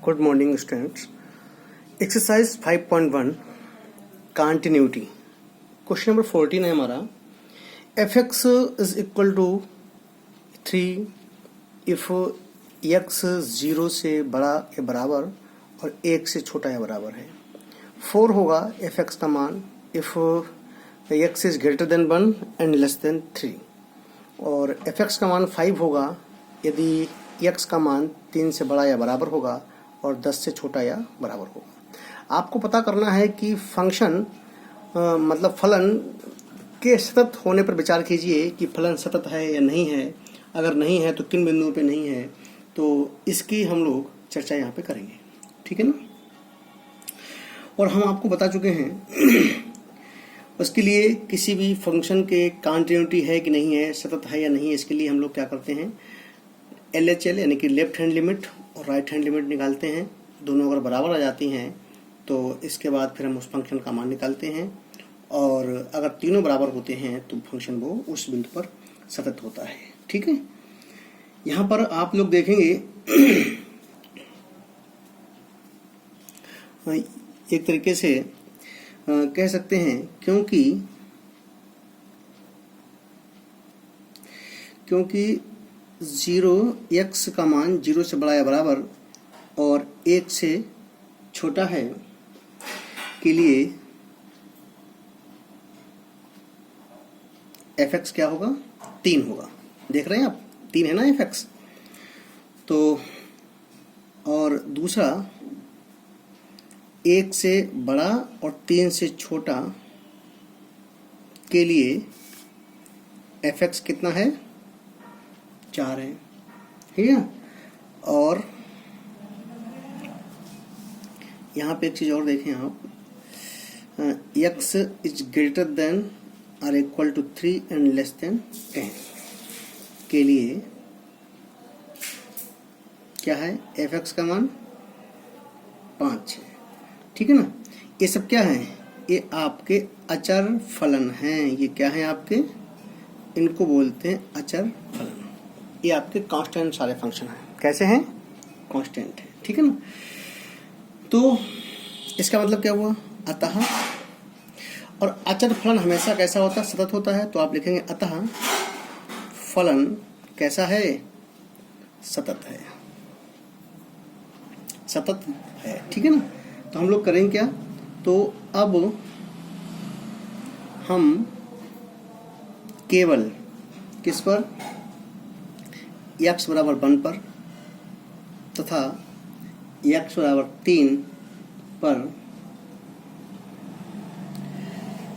Good morning students. Exercise 5.1 continuity question number 14 है हमारा। F x is equal to 3 if x 0 से बड़ा या बराबर और 1 से छोटा या बराबर है। 4 होगा एफ एक्स का मान if x is greater then 1 and less then 3, और एफ एक्स का मान 5 होगा यदि एक्स का मान 3 से बड़ा या बराबर होगा और 10 से छोटा या बराबर होगा। आपको पता करना है कि फंक्शन मतलब फलन के सतत होने पर विचार कीजिए कि फलन सतत है या नहीं है। अगर नहीं है तो किन बिंदुओं पे नहीं है, तो इसकी हम लोग चर्चा यहाँ पे करेंगे, ठीक है ना। और हम आपको बता चुके हैं उसके लिए किसी भी फंक्शन के कंटिन्यूटी है कि नहीं है, सतत है या नहीं है, इसके लिए हम लोग क्या करते हैं, LHL यानी कि लेफ्ट हैंड लिमिट और राइट हैंड लिमिट निकालते हैं। दोनों अगर बराबर आ जाती हैं तो इसके बाद फिर हम उस फंक्शन का मान निकालते हैं, और अगर तीनों बराबर होते हैं तो फंक्शन वो उस बिंदु पर सतत होता है, ठीक है। यहाँ पर आप लोग देखेंगे एक तरीके से कह सकते हैं क्योंकि 0 x का मान 0 से बड़ा या बराबर और 1 से छोटा है के लिए एफ एक्स क्या होगा, 3 होगा। देख रहे हैं आप, 3 है ना एफ एक्स। तो और दूसरा 1 से बड़ा और 3 से छोटा के लिए एफ एक्स कितना है, 4 है, ठीक है। और यहाँ पे एक चीज और देखें आप, x इज ग्रेटर देन और equal to 3 and less than 10 के लिए क्या है, एफ एक्स का मान 5 है, ठीक है ना। ये सब क्या है, ये आपके अचर फलन हैं। ये क्या है आपके, इनको बोलते हैं अचर फलन। ये आपके कांस्टेंट सारे फंक्शन हैं। कैसे हैं, कांस्टेंट है, ठीक है ना। तो इसका मतलब क्या हुआ, अतः। और अचर फलन हमेशा कैसा होता है, सतत होता है। तो आप लिखेंगे अतः फलन कैसा है, सतत है, सतत है, ठीक है ना। तो हम लोग करेंगे क्या, तो अब हम केवल किस पर, x बराबर 1 पर तथा x बराबर 3 पर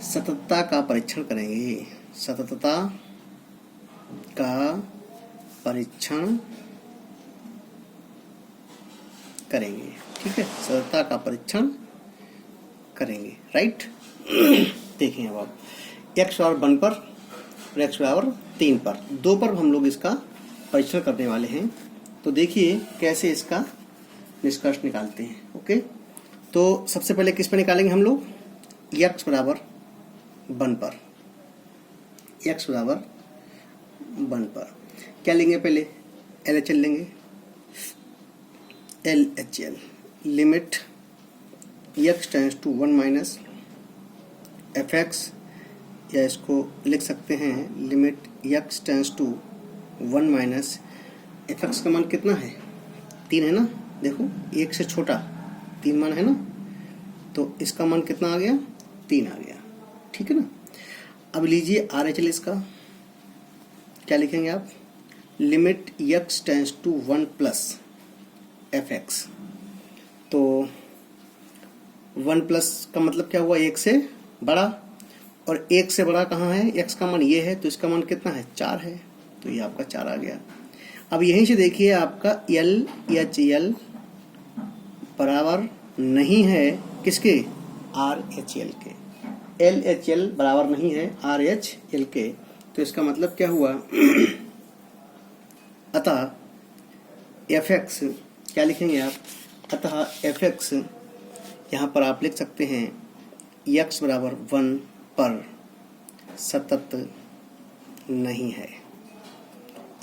सततता का परीक्षण करेंगे। सततता का परीक्षण करेंगे, ठीक है। सततता का परीक्षण करेंगे, राइट। देखें अब आप x बराबर 1 पर और x बराबर 3 पर, 2 पर हम लोग इसका परीक्षण करने वाले हैं। तो देखिए कैसे इसका निष्कर्ष निकालते हैं, ओके। तो सबसे पहले किस पर निकालेंगे हम लोग, x बराबर 1 पर, x बराबर 1 पर क्या लेंगे, पहले LHL लेंगे। LHL limit x tends to 1 minus F x, या इसको लिख सकते हैं limit x tends to 1 minus F x का मान कितना है, 3 है ना। देखो 1 से छोटा 3 मान है ना, तो इसका मान कितना आ गया, 3 आ गया, ठीक है ना। अब लीजिए RHL, इसका क्या लिखेंगे आप, limit x tends to 1 plus F x. तो 1 प्लस का मतलब क्या हुआ, 1 से बड़ा, और 1 से बड़ा कहाँ है, x का मान ये है, तो इसका मान कितना है, 4 है, तो ये आपका 4 आ गया। अब यहीं से देखिए आपका LHL बराबर नहीं है किसके, RHL के। LHL बराबर नहीं है RHL के, तो इसका मतलब क्या हुआ अतः एफ एक्स क्या लिखेंगे आप, अतः एफ एक्स यहाँ पर आप लिख सकते हैं x बराबर 1 पर सतत नहीं है,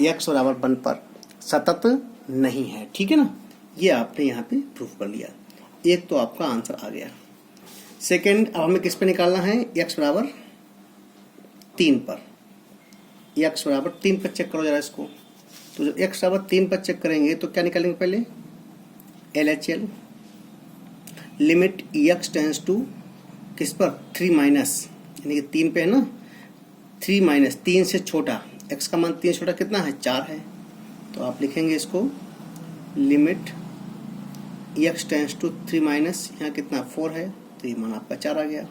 x बराबर 1 पर सतत नहीं है, ठीक है ना। ये आपने यहाँ पे प्रूफ कर लिया। एक तो आपका आंसर आ गया। सेकंड, अब हमें किस पे निकालना है, x बराबर 3 पर। x बराबर 3 पर चेक करो जरा इसको। तो जब x बराबर 3 पर चेक करेंगे तो क्या निकालेंगे, पहले LHL limit x tends to किस पर, 3 माइनस, यानी कि 3 पे है ना, 3 माइनस 3 से छोटा, x का मान 3 से छोटा कितना है, 4 है। तो आप लिखेंगे इसको limit x tends to 3 minus, यहाँ कितना 4 है, तो ये मान आपका 4 आ गया।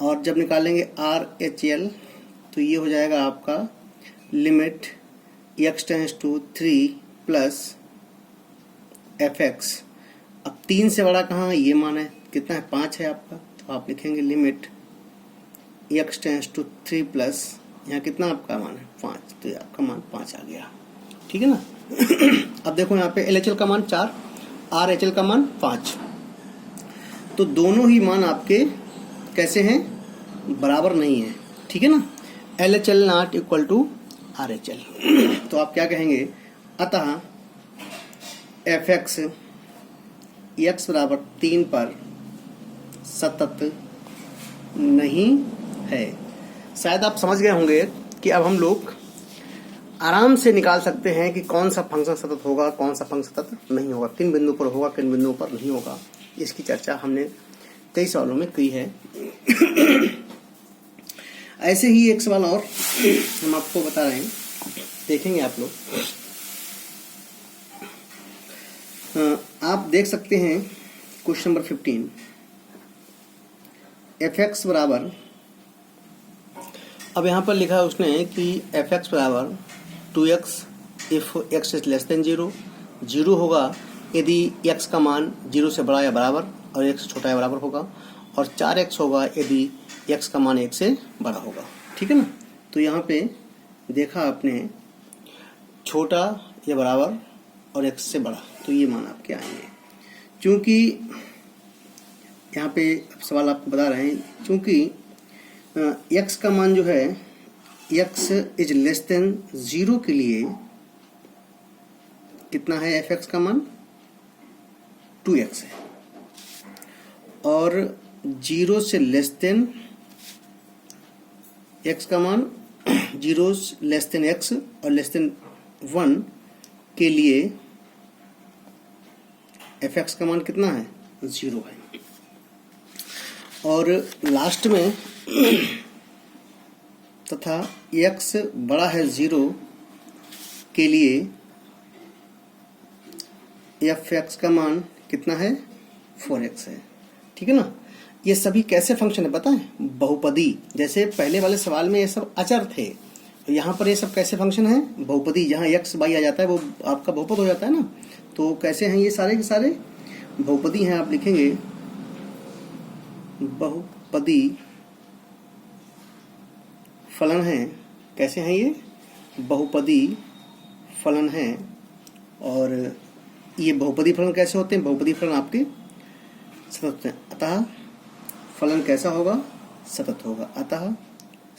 और जब निकालेंगे RHL तो ये हो जाएगा आपका limit x tends to 3 plus fx। अब 3 से बड़ा कहाँ है, ये मान है, कितना है, 5 है आपका। तो आप लिखेंगे limit x tends to 3 plus, यहाँ कितना आपका मान है, 5, तो ये आपका मान 5 आ गया। ठीक है ना। अब देखो यहाँ पे LHL का मान 4, RHL का मान 5, तो दोनों ही मान आपके कैसे हैं, बराबर नहीं है। ठीक है ना। LHL not equal to RHL। तो आप क्या कहेंगे, अतः fx x बराबर 3 पर सतत नहीं है। शायद आप समझ गए होंगे कि अब हम लोग आराम से निकाल सकते हैं कि कौन सा फंक्शन सतत होगा, कौन सा फंक्शन सतत नहीं होगा, किन बिंदु पर होगा, किन बिंदुओं पर नहीं होगा। इसकी चर्चा हमने कई सवालों में की है। ऐसे ही एक सवाल और हम आपको बता रहे हैं, देखेंगे आप लोग। आप देख सकते हैं क्वेश्चन नंबर 15, fx बराबर, अब यहाँ पर लिखा है उसने कि fx बराबर 2x if x is less than 0, 0 होगा यदि x का मान 0 से बड़ा या बराबर और 1 से छोटा या बराबर होगा, और 4x होगा यदि x का मान 1 से बड़ा होगा। ठीक है ना। तो यहाँ पे देखा आपने छोटा या बराबर और x से बड़ा, तो ये मान आपके आएंगे। क्योंकि यहाँ पे सवाल आपको बता रहे हैं, क्योंकि x का मान जो है x इज लेस देन 0 के लिए कितना है, fx का मान 2x है, और 0 से लेस देन x का मान 0 लेस देन x और लेस देन 1 के लिए fx का मान कितना है, 0 है। और लास्ट में तथा x बड़ा है 0 के लिए fx का मान कितना है, 4x है। ठीक है ना। ये सभी कैसे फंक्शन है पता है, बहुपदी। जैसे पहले वाले सवाल में ये सब अचर थे, तो यहाँ पर ये सब कैसे फंक्शन है, बहुपदी। जहाँ x बाई आ जाता है वो आपका बहुपद हो जाता है ना। तो कैसे हैं ये सारे के सारे, बहुपदी हैं। आप लिखेंगे बहुपदी फलन है। कैसे हैं ये, बहुपदी फलन है। और ये बहुपदी फलन कैसे होते हैं, बहुपदी फलन आपके सतत होते हैं। अतः फलन कैसा होगा, सतत होगा। अतः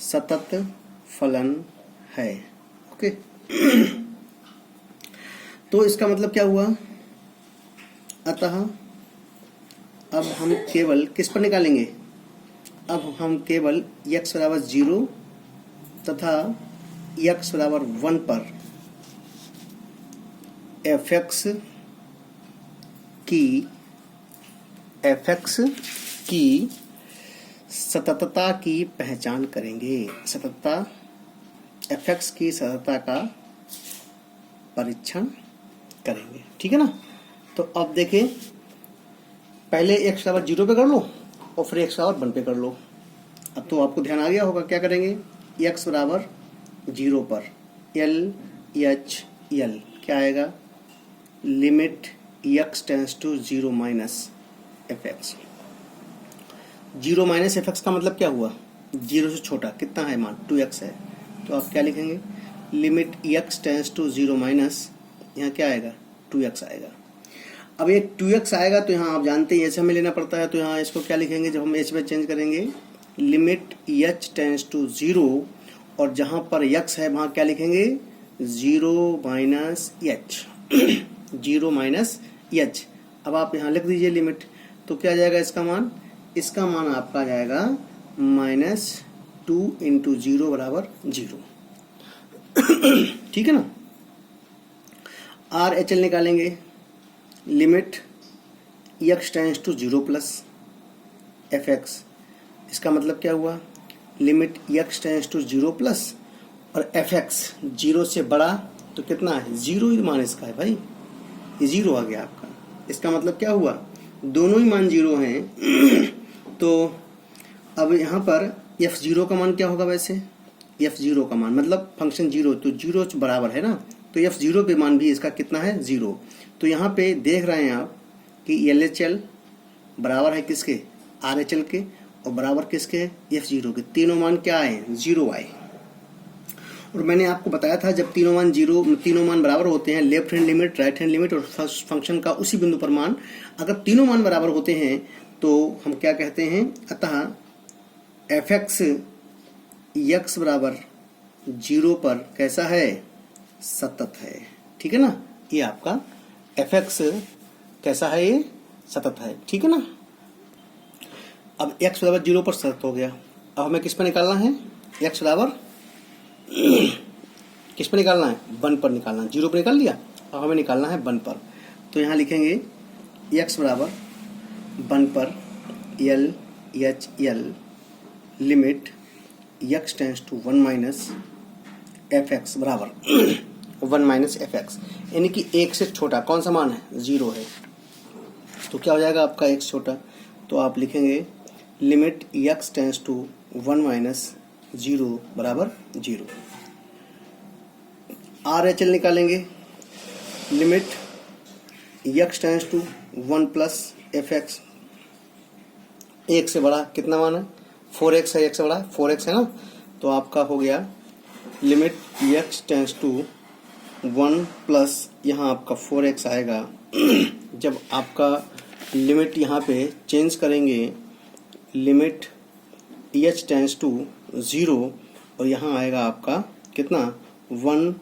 सतत फलन है। ओके। तो इसका मतलब क्या हुआ, अतः अब हम केवल किस पर निकालेंगे, अब हम केवल x बराबर 0 तथा x बराबर 1 पर fx की सततता की पहचान करेंगे। सततता, fx की सततता का परीक्षण करेंगे। ठीक है ना। तो अब देखें, पहले x बराबर 0 पे कर लो और फिर x बराबर 1 पे कर लो। अब तो आपको ध्यान आ गया होगा, क्या करेंगे, x बराबर 0 पर LHL क्या आएगा, limit x tends to 0 minus fx। 0 minus fx का मतलब क्या हुआ, 0 से छोटा कितना है मान, 2x है। तो आप क्या लिखेंगे, limit x tends to 0 minus, यहाँ क्या आएगा, 2x आएगा। अब ये 2x आएगा तो यहाँ आप जानते हैं h हमें लेना पड़ता है, तो यहाँ इसको क्या लिखेंगे, जब हम h में चेंज करेंगे, लिमिट h टेंस टू 0, और जहाँ पर x है वहाँ क्या लिखेंगे, 0 माइनस h। 0 minus H. अब आप यहाँ लिख दीजिए लिमिट, तो क्या आ जाएगा इसका मान? इसका मान आपका आ जाएगा -2 × 0 बराबर 0। ठीक है ना। आर एच एल निकालेंगे, limit x tends to 0 plus F x. इसका मतलब क्या हुआ? Limit x tends to 0 plus और एफ एक्स 0 से बड़ा, तो कितना है? 0 ही मान इसका है भाई, ये 0 आ गया आपका। इसका मतलब क्या हुआ? दोनों ही मान 0 हैं। तो अब यहाँ पर f0 का मान क्या होगा? वैसे f0 का मान मतलब फंक्शन 0, तो 0 बराबर है ना, तो f0 पे मान भी इसका कितना है? 0। तो यहाँ पे देख रहे हैं आप कि LHL बराबर है किसके? RHL के, और बराबर किसके? f0 के। तीनों मान क्या आए? 0 आए। और मैंने आपको बताया था जब तीनों मान बराबर होते हैं, left hand limit, right hand limit और फंक्शन का उसी बिंदु पर मान, अगर तीनों मान बराबर होते हैं तो हम क्या कहते हैं? अतः एफ एक्स x बराबर 0 पर कैसा है? सतत है। ठीक है ना। ये आपका एफ एक्स कैसा है? ये सतत है। ठीक है ना। अब x बराबर 0 पर सतत हो गया। अब हमें किस पर निकालना है? x बराबर किस पर निकालना है? 1 पर निकालना है। 0 पर निकाल लिया, अब हमें निकालना है 1 पर। तो यहाँ लिखेंगे x बराबर 1 पर LHL limit x tends to 1 minus F x बराबर 1 माइनस एफ एक्स, यानी कि 1 से छोटा कौन सा मान है? 0 है। तो क्या हो जाएगा आपका x छोटा? तो आप लिखेंगे limit x tends to 1 minus 0 बराबर 0। RHL निकालेंगे, limit x tends to 1 plus F x. 1 से बड़ा कितना मान है? 4x है। 1 से बड़ा 4x है ना, तो आपका हो गया limit x tends to 1 plus यहाँ आपका 4x आएगा। जब आपका लिमिट यहाँ पे चेंज करेंगे, लिमिट h टेंड्स टू 0 और यहाँ आएगा आपका कितना? 1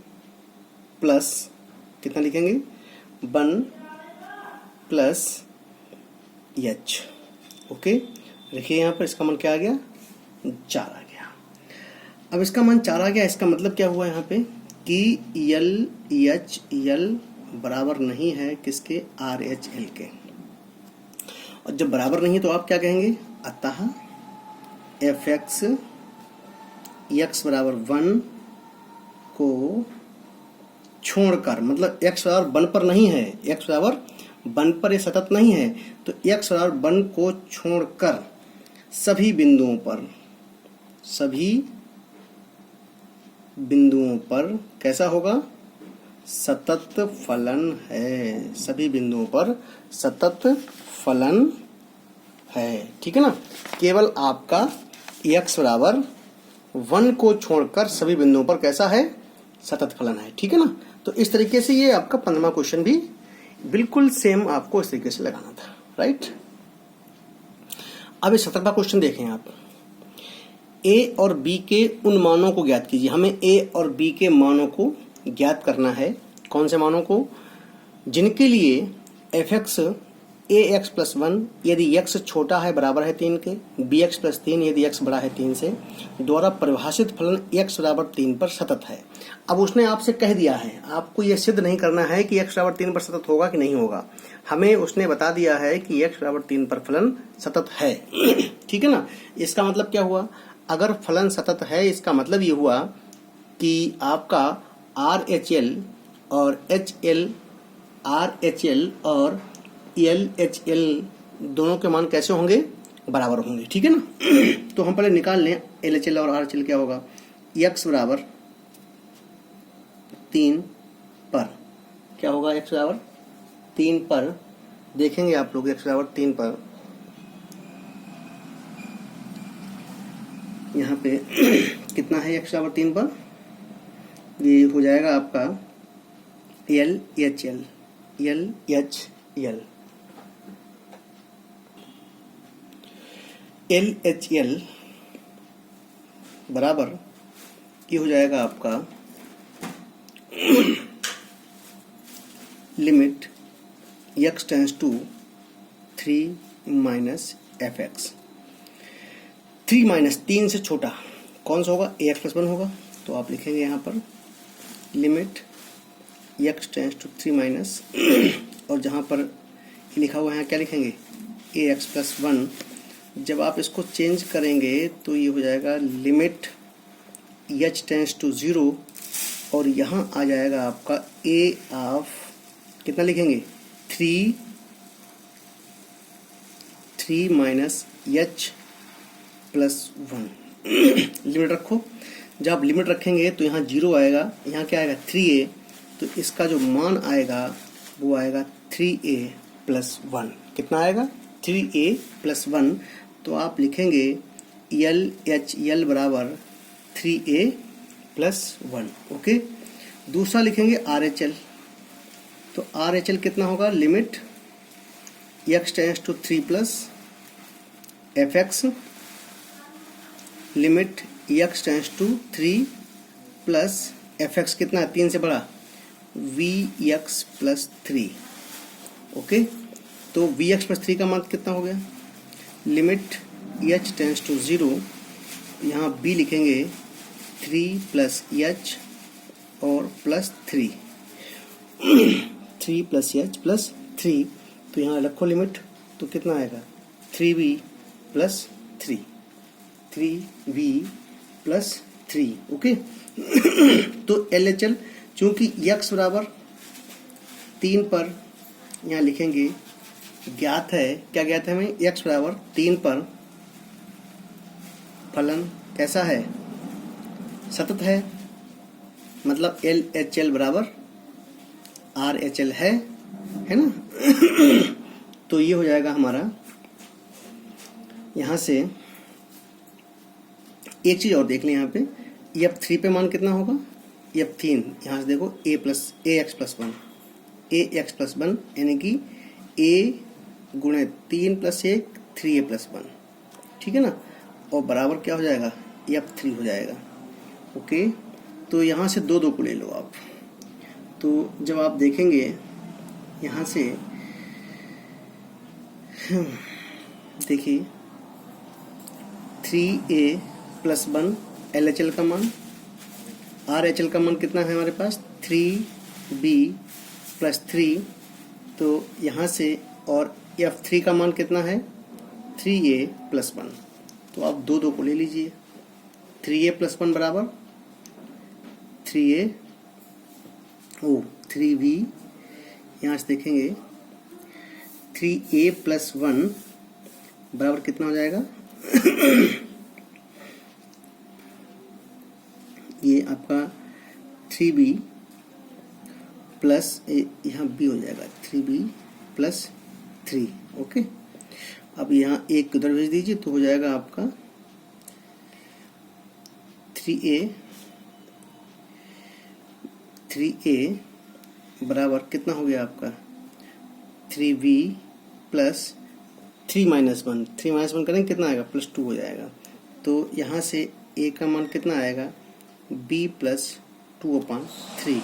प्लस कितना लिखेंगे? 1 प्लस h। ओके, देखिए यहाँ पर इसका मान क्या आ गया? 4 आ गया। अब इसका मान 4 आ गया, इसका मतलब क्या हुआ यहाँ पे कि LHL बराबर नहीं है किसके? RHL के। और जब बराबर नहीं तो आप क्या कहेंगे? अतः एफ एक्स x बराबर 1 को छोड़कर, मतलब x बराबर 1 पर नहीं है, x बराबर 1 पर ये सतत नहीं है, तो x बराबर 1 को छोड़कर सभी बिंदुओं पर कैसा होगा? सतत फलन है। सभी बिंदुओं पर सतत फलन है। ठीक है ना। केवल आपका x बराबर 1 को छोड़कर सभी बिंदुओं पर कैसा है? सतत फलन है। ठीक है ना। तो इस तरीके से ये आपका 15वां क्वेश्चन भी बिल्कुल सेम आपको इस तरीके से लगाना था, राइट। अब इस 17वां क्वेश्चन देखें आप। a और b के उन मानों को ज्ञात कीजिए। हमें a और b के मानों को ज्ञात करना है। कौन से मानों को? जिनके लिए एफ एक्स ax प्लस 1 यदि x छोटा है बराबर है 3 के, bx प्लस 3 यदि x बड़ा है 3 से, द्वारा परिभाषित फलन x बराबर 3 पर सतत है। अब उसने आपसे कह दिया है, आपको यह सिद्ध नहीं करना है कि x बराबर 3 पर सतत होगा कि नहीं होगा। हमें उसने बता दिया है कि x बराबर 3 पर फलन सतत है। ठीक है ना। इसका मतलब क्या हुआ? अगर फलन सतत है, इसका मतलब ये हुआ कि आपका RHL और RHL और LHL दोनों के मान कैसे होंगे? बराबर होंगे। ठीक है ना। तो हम पहले निकाल लें LHL और RHL क्या होगा। x बराबर 3 पर क्या होगा? x बराबर 3 पर देखेंगे आप लोग, x बराबर 3 पर यहाँ पे कितना है? x बराबर 3 पर ये हो जाएगा आपका LHL LHL बराबर ये हो जाएगा आपका limit x tends to 3 minus F x. 3 minus 3 से छोटा कौन सा होगा? ए एक्स प्लस 1 होगा। तो आप लिखेंगे यहाँ पर limit x tends to 3 minus और जहाँ पर लिखा हुआ है क्या लिखेंगे? A x plus 1। जब आप इसको चेंज करेंगे तो ये हो जाएगा लिमिट h टेंस टू 0 और यहाँ आ जाएगा आपका a ऑफ कितना लिखेंगे? 3 माइनस h प्लस 1 लिमिट रखो। जब आप लिमिट रखेंगे तो यहाँ 0 आएगा, यहाँ क्या आएगा? 3a। तो इसका जो मान आएगा वो आएगा 3a प्लस 1। कितना आएगा? 3a plus 1। तो आप लिखेंगे LHL बराबर 3a प्लस 1। ओके, दूसरा लिखेंगे RHL। तो RHL कितना होगा? Limit x tends to 3 plus F x, limit x tends to 3 plus F x कितना है? 3 से बड़ा vx प्लस 3। ओके, तो vx प्लस 3 का मान कितना हो गया? लिमिट h टेंस टू 0, यहाँ b लिखेंगे 3 प्लस h और प्लस 3 3 प्लस h प्लस 3। तो यहाँ रखो लिमिट, तो कितना आएगा? 3v plus 3 3v plus 3। Okay तो LHL चूंकि x बराबर 3 पर यहाँ लिखेंगे ज्ञात है, क्या ज्ञात है हमें? x बराबर 3 पर फलन कैसा है? सतत है, मतलब LHL बराबर RHL है ना। तो ये हो जाएगा हमारा। यहाँ से एक चीज और देख लें, यहाँ पे F3 पे मान कितना होगा? F3 यहाँ से देखो a x plus 1 ax plus 1 यानी कि a गुणे 3 प्लस 1 3a प्लस 1, ठीक है ना। और बराबर क्या हो जाएगा? F3 हो जाएगा। ओके, तो यहाँ से 2 को ले लो आप। तो जब आप देखेंगे यहाँ से देखिए 3a प्लस 1 LHL का मान, RHL का मान कितना है हमारे पास? 3b plus 3। तो यहाँ से और F3 का मान कितना है? 3a plus 1। तो आप 2 को ले लीजिए। 3a प्लस 1 बराबर 3v, यहाँ से देखेंगे 3a प्लस 1 बराबर कितना हो जाएगा? ये आपका 3b प्लस यहाँ b हो जाएगा 3b प्लस 3। ओके, अब यहाँ एक उधर भेज दीजिए तो हो जाएगा आपका 3a बराबर कितना हो गया आपका? 3v plus 3 minus 1। 3 माइनस 1 करेंगे कितना आएगा? प्लस 2 हो जाएगा। तो यहाँ से a का मान कितना आएगा? b प्लस 2/3,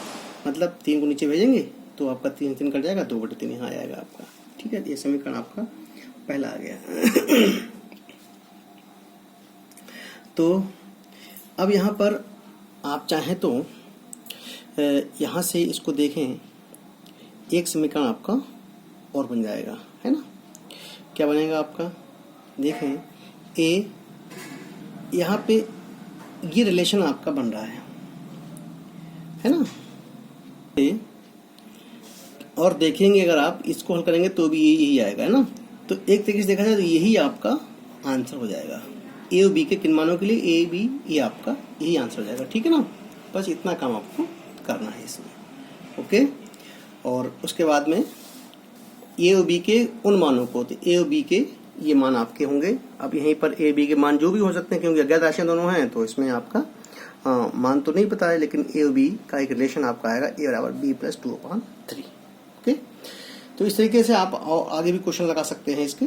मतलब 3 को नीचे भेजेंगे तो आपका 3 कट जाएगा, 2/3 यहाँ आएगा आपका। ठीक है, ये समीकरण आपका पहला आ गया। तो अब यहाँ पर आप चाहें तो यहाँ से इसको देखें, एक समीकरण आपका और बन जाएगा, है ना। क्या बनेगा आपका? देखें a, यहाँ पे ये रिलेशन आपका बन रहा है ना। और देखेंगे अगर आप इसको हल करेंगे तो भी यही आएगा, है ना। तो एक तरीके से देखा जाए तो यही आपका आंसर हो जाएगा। ए और बी के किन मानों के लिए? ए बी, ये आपका यही आंसर हो जाएगा। ठीक है ना, बस इतना काम आपको करना है इसमें। ओके, और उसके बाद में ए और बी के उन मानों को, तो ए और बी के ये मान आपके होंगे। अब यहीं पर ए बी के मान जो भी हो सकते हैं, क्योंकि अज्ञात राशियां दोनों हैं, तो इसमें आपका मान तो नहीं पता है, लेकिन ए और बी का एक रिलेशन आपका आएगा, ए बराबर बी प्लस 2/3। ओके, तो इस तरीके से आप आगे भी क्वेश्चन लगा सकते हैं इसके।